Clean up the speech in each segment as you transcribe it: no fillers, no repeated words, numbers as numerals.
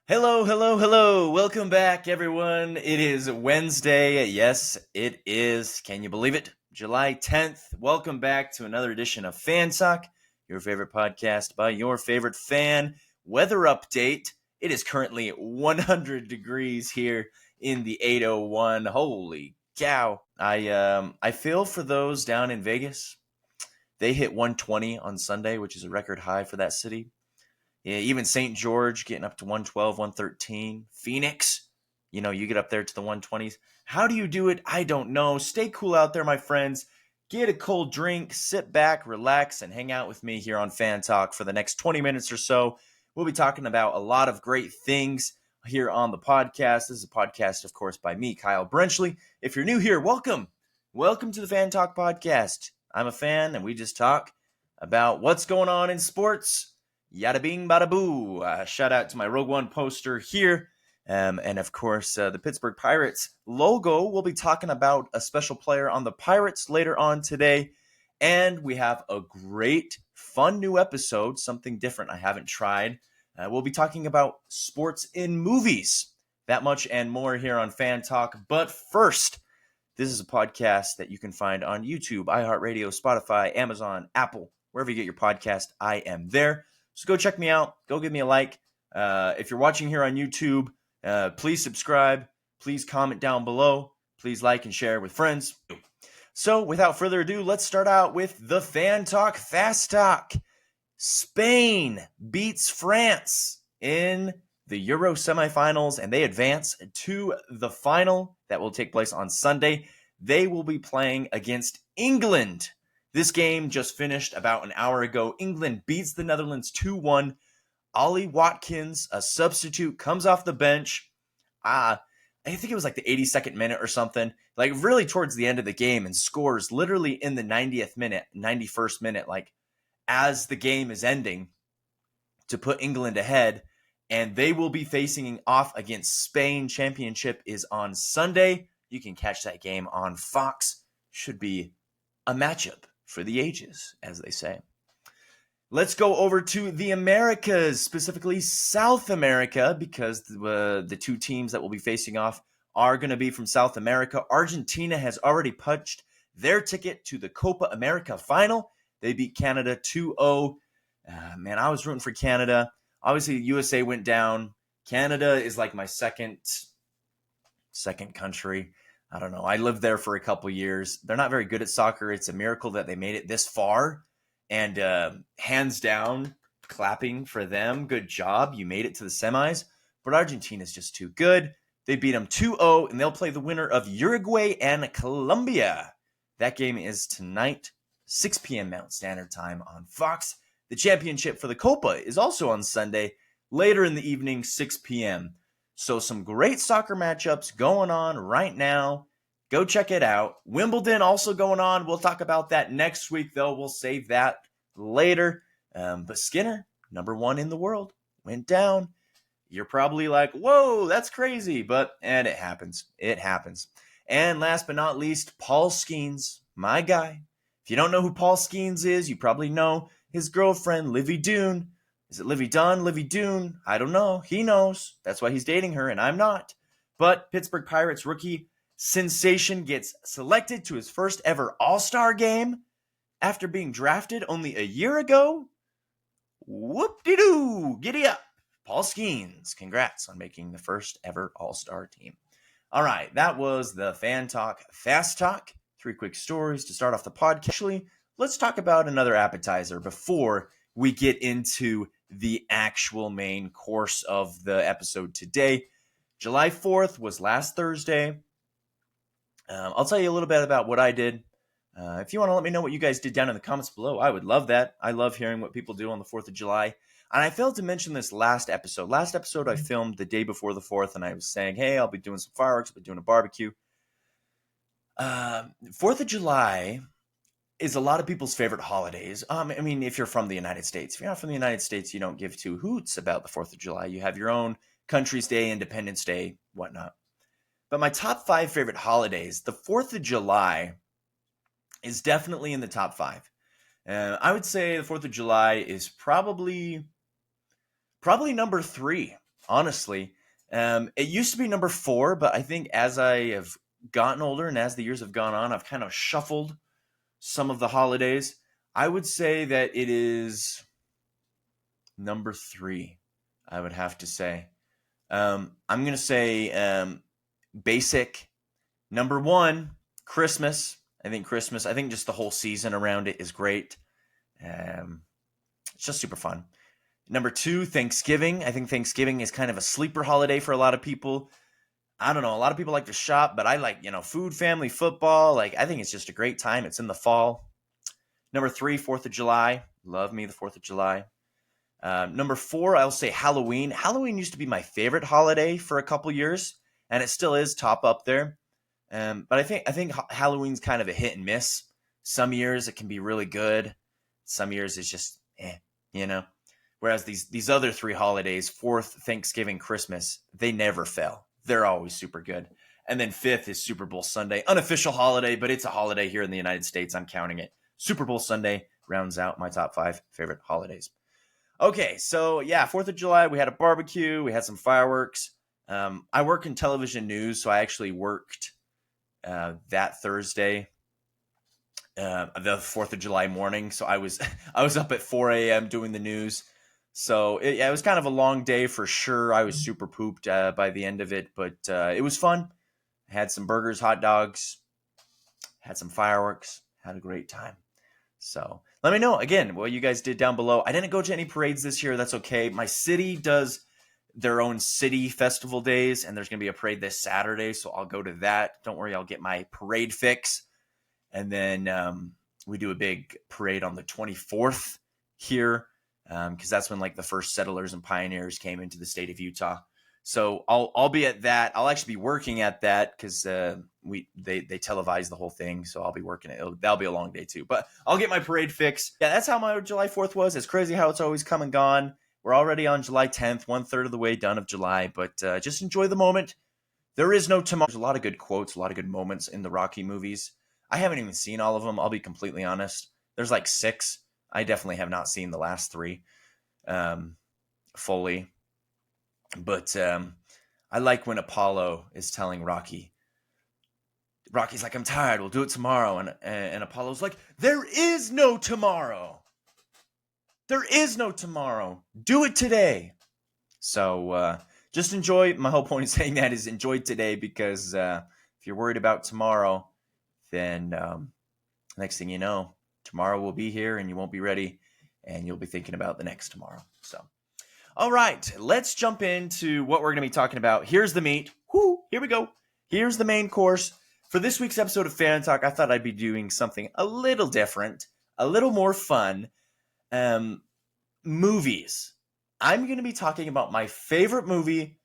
Hello, hello, hello. Welcome back, everyone. It is Wednesday. Yes, it is. Can you believe it? July 10th. Welcome back to another edition of Fan Talk, your favorite podcast by your favorite fan. Weather update. It is currently 100 degrees here in the 801. Holy cow. I feel for those down in Vegas. They hit 120 on Sunday, which is a record high for that city. Yeah, even St. George getting up to 112, 113. Phoenix, you get up there to the 120s. How do you do it? I don't know. Stay cool out there, my friends. Get a cold drink, sit back, relax, and hang out with me here on Fan Talk for the next 20 minutes or so. We'll be talking about a lot of great things here on the podcast. This is a podcast, of course, by me, Kyle Brenchley. If you're new here, welcome. Welcome to the Fan Talk podcast. I'm a fan, and we just talk about what's going on in sports. Yada bing, bada boo. Shout out to my Rogue One poster here. And of course, the Pittsburgh Pirates logo. We'll be talking about a special player on the Pirates later on today. And we have a great, fun new episode, something different I haven't tried. We'll be talking about sports in movies. That much and more here on Fan Talk. But first, this is a podcast that you can find on YouTube, iHeartRadio, Spotify, Amazon, Apple, wherever you get your podcast. I am there. So go check me out. Go give me a like. If you're watching here on YouTube, please subscribe. Please comment down below. Please like and share with friends. So without further ado, let's start out with the Fan Talk Fast Talk. Spain beats France in the Euro semifinals, and they advance to the final that will take place on Sunday. They will be playing against England. This game just finished about an hour ago. England beats the Netherlands 2-1. Ollie Watkins, a substitute, comes off the bench. I think it was like the 82nd minute or something, like really towards the end of the game, and scores literally in the 90th minute, 91st minute, like as the game is ending to put England ahead. And they will be facing off against Spain. Championship is on Sunday. You can catch that game on Fox. Should be a matchup for the ages, as they say. Let's go over to the Americas, specifically South America, because the two teams that will be facing off are going to be from South America. Argentina has already punched their ticket to the Copa America final. They beat Canada 2-0. Man, I was rooting for Canada. Obviously, USA went down. Canada is like my second country. I don't know. I lived there for a couple years. They're not very good at soccer. It's a miracle that they made it this far. And hands down, clapping for them. Good job. You made it to the semis. But Argentina's just too good. They beat them 2-0, and they'll play the winner of Uruguay and Colombia. That game is tonight, 6 p.m. Mountain Standard Time on Fox. The championship for the Copa is also on Sunday, later in the evening, 6 p.m. So some great soccer matchups going on right now. Go check it out. Wimbledon also going on. We'll talk about that next week, though. We'll save that later. But Skinner, number one in the world, went down. You're probably like, whoa, that's crazy. And it happens. It happens. And last but not least, Paul Skenes, my guy. If you don't know who Paul Skenes is, you probably know his girlfriend, Livy Dune. Is it Livy Dunn, Livy Dune? I don't know. He knows. That's why he's dating her, and I'm not. But Pittsburgh Pirates rookie sensation gets selected to his first ever All-Star game after being drafted only a year ago. Whoop-de-doo. Giddy up. Paul Skenes. Congrats on making the first ever All-Star team. All right, that was the Fan Talk Fast Talk. 3 quick stories to start off the podcast. Actually, let's talk about another appetizer before we get into the actual main course of the episode today. July 4th was last Thursday. I'll tell you a little bit about what I did. If you want to let me know what you guys did down in the comments below, I would love that. I love hearing what people do on the 4th of July. And I failed to mention this last episode. Last episode I filmed the day before the 4th, and I was saying, hey, I'll be doing some fireworks, I'll be doing a barbecue. 4th of July is a lot of people's favorite holidays. I mean, if you're from the United States. If you're not from the United States, you don't give two hoots about the 4th of July. You have your own Country's Day, Independence Day, whatnot. But my top 5 favorite holidays, the 4th of July is definitely in the top 5. I would say the 4th of July is probably number 3 honestly. It used to be number 4, but I think as I have gotten older and as the years have gone on, I've kind of shuffled some of the holidays. I would say that it is number 3, I would have to say. I'm going to say basic. Number 1, Christmas. I think just the whole season around it is great. It's just super fun. Number 2, Thanksgiving. I think Thanksgiving is kind of a sleeper holiday for a lot of people. I don't know. A lot of people like to shop, but I like, food, family, football. Like, I think it's just a great time. It's in the fall. Number 3, 4th of July. Love me the 4th of July. Number 4, I'll say Halloween. Halloween used to be my favorite holiday for a couple years, and it still is top up there. But I think Halloween's kind of a hit and miss. Some years it can be really good. Some years it's just you know. Whereas these other 3 holidays, 4th, Thanksgiving, Christmas, they never fail. They're always super good. And then 5th is Super Bowl Sunday, unofficial holiday, but it's a holiday here in the United States. I'm counting it. Super Bowl Sunday rounds out my top 5 favorite holidays. Okay, so yeah, 4th of July, we had a barbecue, we had some fireworks. I work in television news, so I actually worked that Thursday, the 4th of July morning. So I was up at 4 a.m. doing the news. So it was kind of a long day for sure. I was super pooped by the end of it, but it was fun. I had some burgers, hot dogs, had some fireworks, had a great time. So let me know again what you guys did down below. I didn't go to any parades this year. That's okay. My city does their own city festival days, and there's going to be a parade this Saturday, so I'll go to that. Don't worry, I'll get my parade fix. And then we do a big parade on the 24th here, because that's when like the first settlers and pioneers came into the state of Utah. So I'll be at that. I'll actually be working at that because they televise the whole thing. So I'll be working it. That'll be a long day too. But I'll get my parade fix. Yeah, that's how my July 4th was. It's crazy how it's always come and gone. We're already on July 10th, 1/3 of the way done of July. But just enjoy the moment. There is no tomorrow. There's a lot of good quotes, a lot of good moments in the Rocky movies. I haven't even seen all of them. I'll be completely honest. There's like 6. I definitely have not seen the last 3 fully. But I like when Apollo is telling Rocky's like, I'm tired, we'll do it tomorrow. And Apollo's like, there is no tomorrow. There is no tomorrow. Do it today. So just enjoy. My whole point in saying that is enjoy today, because if you're worried about tomorrow, then next thing you know, tomorrow will be here and you won't be ready, and you'll be thinking about the next tomorrow. So, all right, let's jump into what we're going to be talking about. Here's the meat. Here we go. Here's the main course. For this week's episode of Fan Talk, I thought I'd be doing something a little different, a little more fun. Movies. I'm going to be talking about my favorite movie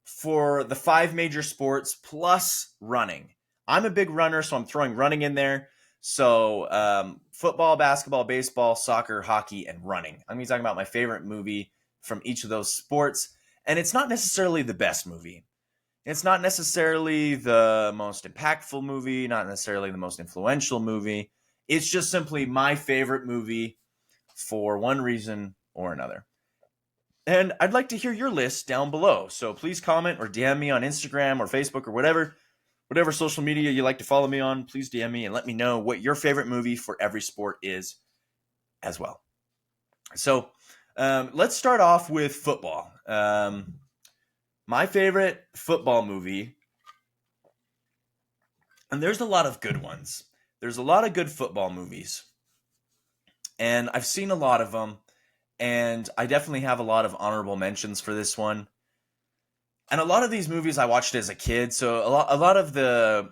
for the 5 major sports plus running. I'm a big runner, so I'm throwing running in there. So football, basketball, baseball, soccer, hockey, and running. I'm going to be talking about my favorite movie from each of those sports. And it's not necessarily the best movie. It's not necessarily the most impactful movie, not necessarily the most influential movie. It's just simply my favorite movie for one reason or another. And I'd like to hear your list down below. So please comment or DM me on Instagram or Facebook or whatever social media you like to follow me on. Please DM me and let me know what your favorite movie for every sport is as well. So let's start off with football. My favorite football movie, and there's a lot of good ones. There's a lot of good football movies, and I've seen a lot of them, and I definitely have a lot of honorable mentions for this one. And a lot of these movies I watched as a kid, so a lot of the,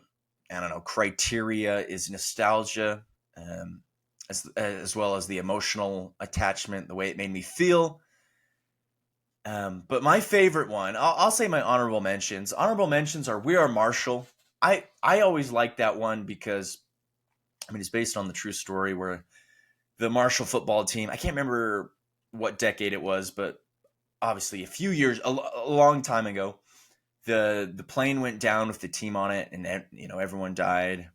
criteria is nostalgia, as well as the emotional attachment, the way it made me feel. But my favorite one, I'll say my honorable mentions. Honorable mentions are We Are Marshall. I always liked that one because, it's based on the true story where the Marshall football team, I can't remember what decade it was, but obviously a long time ago, the plane went down with the team on it, and everyone died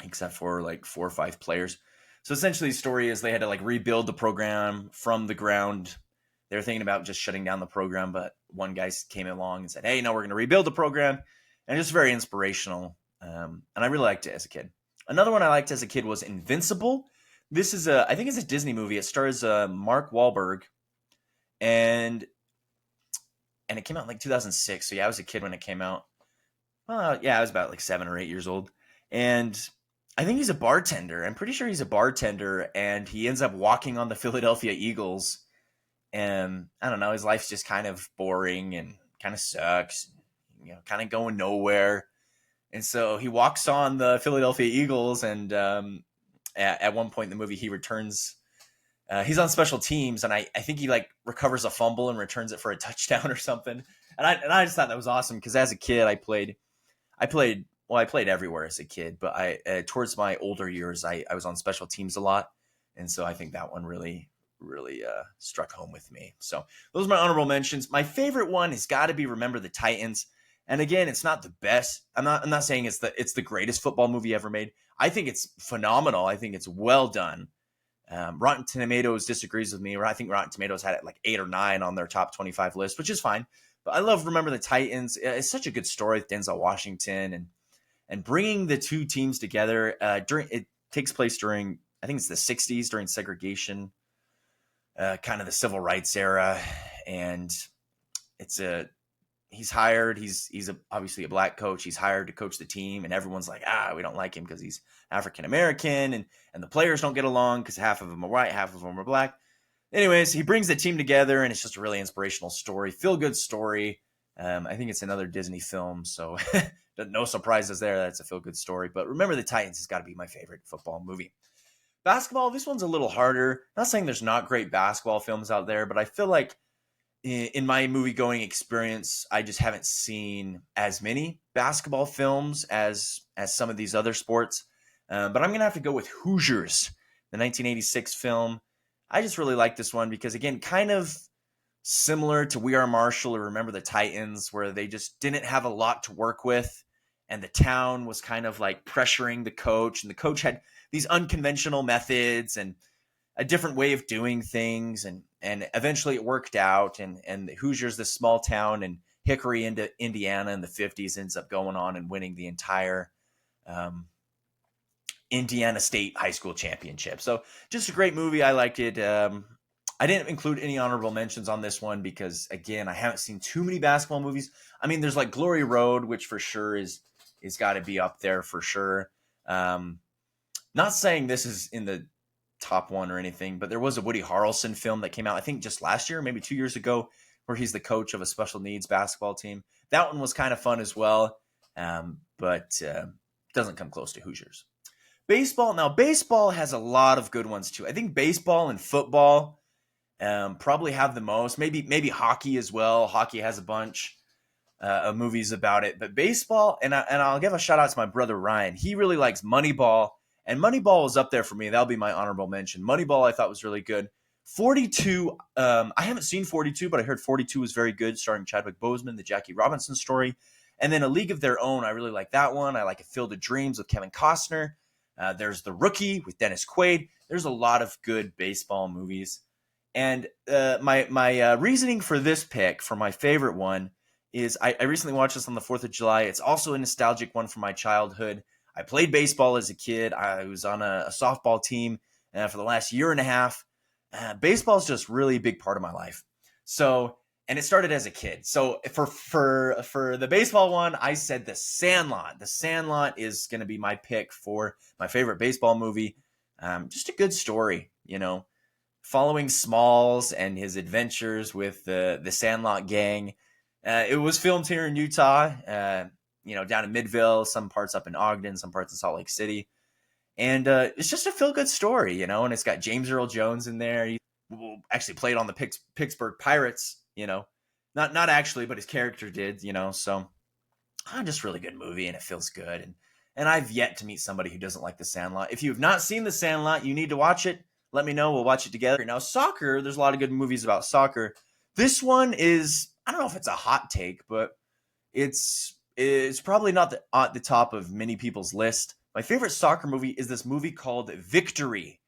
except for like 4 or 5 players. So essentially the story is they had to like rebuild the program from the ground They were thinking about just shutting down the program, but one guy came along and said, "Hey, no, we're going to rebuild the program," and just very inspirational. And I really liked it as a kid. Another one I liked as a kid was Invincible. This is I think it's a Disney movie. It stars Mark Wahlberg, and it came out in like 2006. So yeah, I was a kid when it came out. Well, yeah, I was about like 7 or 8 years old, and I think he's a bartender. I'm pretty sure he's a bartender, and he ends up walking on the Philadelphia Eagles. And I don't know, his life's just kind of boring and kind of sucks, kind of going nowhere. And so he walks on the Philadelphia Eagles, and at one point in the movie, he returns. He's on special teams, and I think he like recovers a fumble and returns it for a touchdown or something. And I just thought that was awesome because as a kid, I played everywhere as a kid, but towards my older years, I was on special teams a lot, and so I think that one really struck home with me. So those are my honorable mentions. My favorite one has got to be Remember the Titans. And again, it's not the best. I'm not saying it's the greatest football movie ever made. I think it's phenomenal. I think it's well done. Rotten Tomatoes disagrees with me. I think Rotten Tomatoes had it like 8 or 9 on their top 25 list, which is fine. But I love Remember the Titans. It's such a good story with Denzel Washington and bringing the two teams together. It takes place during, I think it's the 60s, during segregation, kind of the civil rights era, and he's hired. He's obviously a black coach. He's hired to coach the team, and everyone's like, we don't like him because he's African American, and the players don't get along because half of them are white, half of them are black. Anyways, he brings the team together, and it's just a really inspirational story, feel good story. I think it's another Disney film, so no surprises there. That's a feel good story. But Remember the Titans has got to be my favorite football movie. Basketball, this one's a little harder. Not saying there's not great basketball films out there, but I feel like in my movie-going experience, I just haven't seen as many basketball films as some of these other sports. But I'm going to have to go with Hoosiers, the 1986 film. I just really like this one because, again, kind of similar to We Are Marshall or Remember the Titans, where they just didn't have a lot to work with, and the town was kind of like pressuring the coach, and the coach had these unconventional methods and a different way of doing things, and eventually it worked out, and the Hoosiers, this small town in Hickory, Indiana in the 50s, ends up going on and winning the entire Indiana State High School Championship. So just a great movie. I liked it. I didn't include any honorable mentions on this one because, again, I haven't seen too many basketball movies. I mean, there's like Glory Road, which for sure is got to be up there for sure. Not saying this is in the top one or anything, but there was a Woody Harrelson film that came out, I think just last year, maybe 2 years ago, where he's the coach of a special needs basketball team. That one was kind of fun as well, but doesn't come close to Hoosiers. Baseball. Now, baseball has a lot of good ones too. I think baseball and football probably have the most. Maybe hockey as well. Hockey has a bunch of movies about it. But baseball, and I'll give a shout out to my brother Ryan. He really likes Moneyball. And Moneyball was up there for me. That'll be my honorable mention. Moneyball I thought was really good. 42, I haven't seen 42, but I heard 42 was very good, starring Chadwick Boseman, the Jackie Robinson story. And then A League of Their Own, I really like that one. I like A Field of Dreams with Kevin Costner. There's The Rookie with Dennis Quaid. There's a lot of good baseball movies. And my reasoning for this pick, for my favorite one, is I recently watched this on the 4th of July. It's also a nostalgic one from my childhood. I played baseball as a kid. I was on a softball team for the last year and a half. Baseball is just really a big part of my life. So, and it started as a kid. So for the baseball one, I said The Sandlot. The Sandlot is going to be my pick for my favorite baseball movie. Just a good story, following Smalls and his adventures with the Sandlot gang. It was filmed here in Utah, down in Midville, some parts up in Ogden, some parts in Salt Lake City. And it's just a feel-good story, and it's got James Earl Jones in there. He actually played on the Pittsburgh Pirates, not actually, but his character did, so just really good movie, and it feels good. And I've yet to meet somebody who doesn't like The Sandlot. If you've not seen The Sandlot, you need to watch it. Let me know. We'll watch it together. Now, soccer, there's a lot of good movies about soccer. This one is, I don't know if it's a hot take, but it's probably not at the top of many people's list. My favorite soccer movie is this movie called Victory.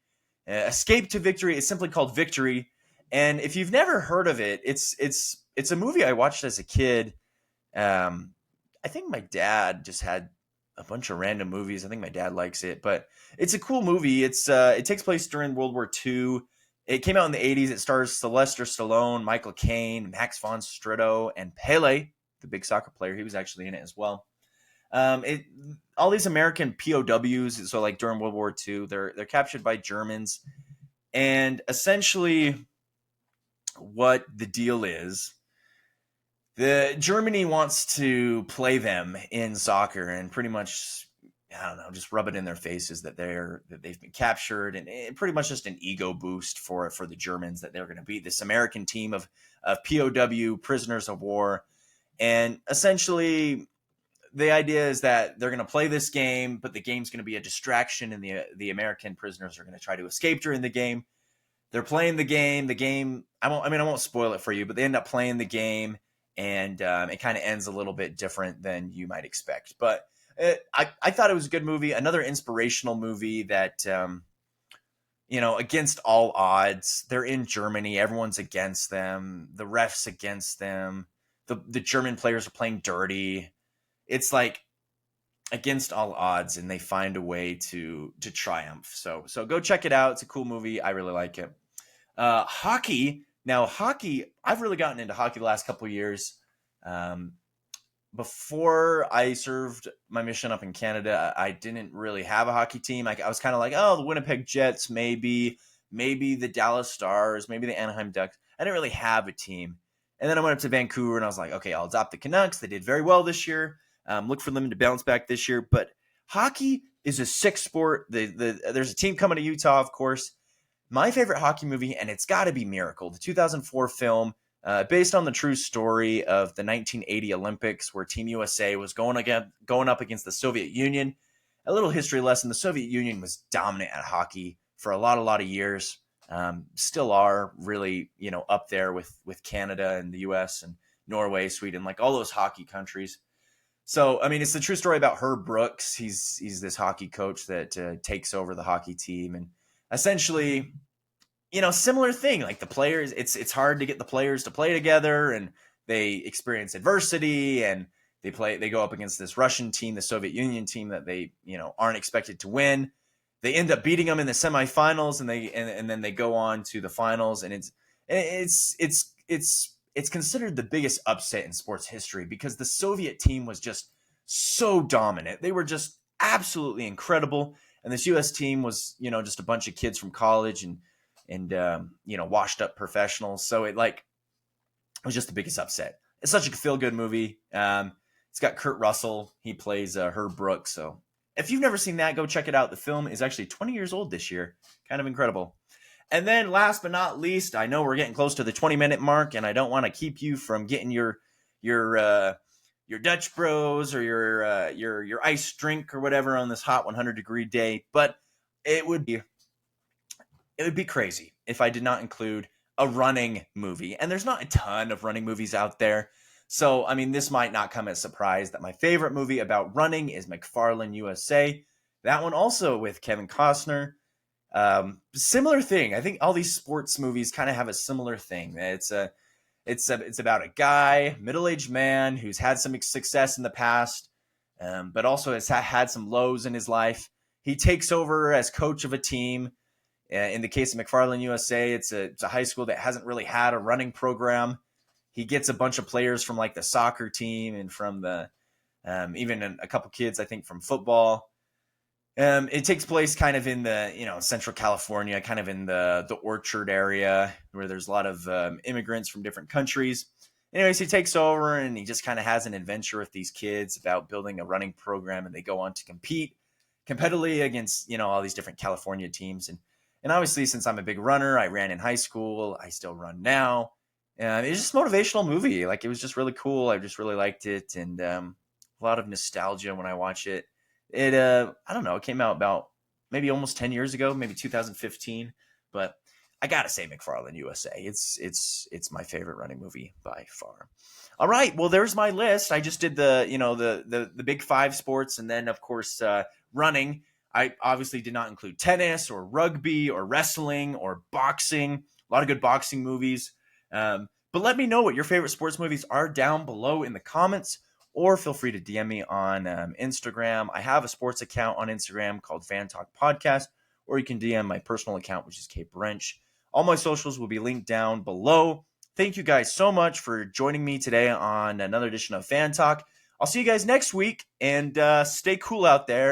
Escape to Victory is simply called Victory. And if you've never heard of it, it's a movie I watched as a kid. I think my dad just had a bunch of random movies. I think my dad likes it, but it's a cool movie. It takes place during World War II. It came out in the 80s. It stars Sylvester Stallone, Michael Caine, Max von Sydow, and Pele, the big soccer player. He was actually in it as well. It all these American POWs, so like during World War II, they're captured by Germans, and essentially what the deal is, the Germany wants to play them in soccer and pretty much, I don't know, just rub it in their faces that they've been captured, and pretty much just an ego boost for the Germans that they're going to beat this American team of POW prisoners of war. And essentially the idea is that they're going to play this game, but the game's going to be a distraction, and the American prisoners are going to try to escape during the game. They're playing the game. The game, I won't spoil it for you, but they end up playing the game, and it kind of ends a little bit different than you might expect. But I thought it was a good movie, another inspirational movie that, against all odds, they're in Germany. Everyone's against them. The refs against them. The German players are playing dirty. It's like against all odds, and they find a way to triumph. So go check it out. It's a cool movie. I really like it. Hockey. Now, hockey, I've really gotten into hockey the last couple of years. Before I served my mission up in Canada, I didn't really have a hockey team. I was kind of like, oh, the Winnipeg Jets, maybe the Dallas Stars, maybe the Anaheim Ducks. I didn't really have a team. And then I went up to Vancouver, and I was like, okay, I'll adopt the Canucks. They did very well this year. Look for them to bounce back this year. But hockey is a sick sport. There's a team coming to Utah, of course. My favorite hockey movie, and it's got to be Miracle, the 2004 film, based on the true story of the 1980 Olympics, where Team USA was going up against the Soviet Union. A little history lesson: the Soviet Union was dominant at hockey for a lot of years. Still are really, up there with Canada and the US and Norway, Sweden, like all those hockey countries. So, it's the true story about Herb Brooks. He's this hockey coach that takes over the hockey team, and essentially, similar thing. Like the players, it's hard to get the players to play together, and they experience adversity, and they go up against this Russian team, the Soviet Union team that they aren't expected to win. They end up beating them in the semifinals, and then they go on to the finals, and it's considered the biggest upset in sports history because the Soviet team was just so dominant. They were just absolutely incredible. And this US team was, just a bunch of kids from college and washed up professionals. So it was just the biggest upset. It's such a feel good movie. It's got Kurt Russell. He plays Herb Brooks. So if you've never seen that, go check it out. The film is actually 20 years old this year. Kind of incredible. And then last but not least, I know we're getting close to the 20-minute mark, and I don't want to keep you from getting your Dutch Bros or your iced drink or whatever on this hot 100-degree day. But it would be crazy if I did not include a running movie. And there's not a ton of running movies out there. So, this might not come as a surprise that my favorite movie about running is McFarlane USA. That one also with Kevin Costner. Similar thing. I think all these sports movies kind of have a similar thing. It's about a guy, middle-aged man who's had some success in the past, but also has had some lows in his life. He takes over as coach of a team. In the case of McFarlane USA, it's a high school that hasn't really had a running program. He gets a bunch of players from like the soccer team and from the even a couple kids, I think, from football. It takes place kind of in the, Central California, kind of in the Orchard area where there's a lot of immigrants from different countries. Anyways, he takes over and he just kind of has an adventure with these kids about building a running program, and they go on to compete competitively against, all these different California teams. And obviously, since I'm a big runner, I ran in high school. I still run now. It's just a motivational movie. Like, it was just really cool. I just really liked it. And a lot of nostalgia when I watch it. It, I don't know, it came out about maybe almost 10 years ago, maybe 2015. But I got to say McFarlane USA. It's my favorite running movie by far. All right. Well, there's my list. I just did the big five sports. And then, of course, running. I obviously did not include tennis or rugby or wrestling or boxing. a lot of good boxing movies. But let me know what your favorite sports movies are down below in the comments, or feel free to DM me on Instagram. I have a sports account on Instagram called Fan Talk Podcast, or you can DM my personal account, which is Cape Wrench. All my socials will be linked down below. Thank you guys so much for joining me today on another edition of Fan Talk. I'll see you guys next week, and stay cool out there.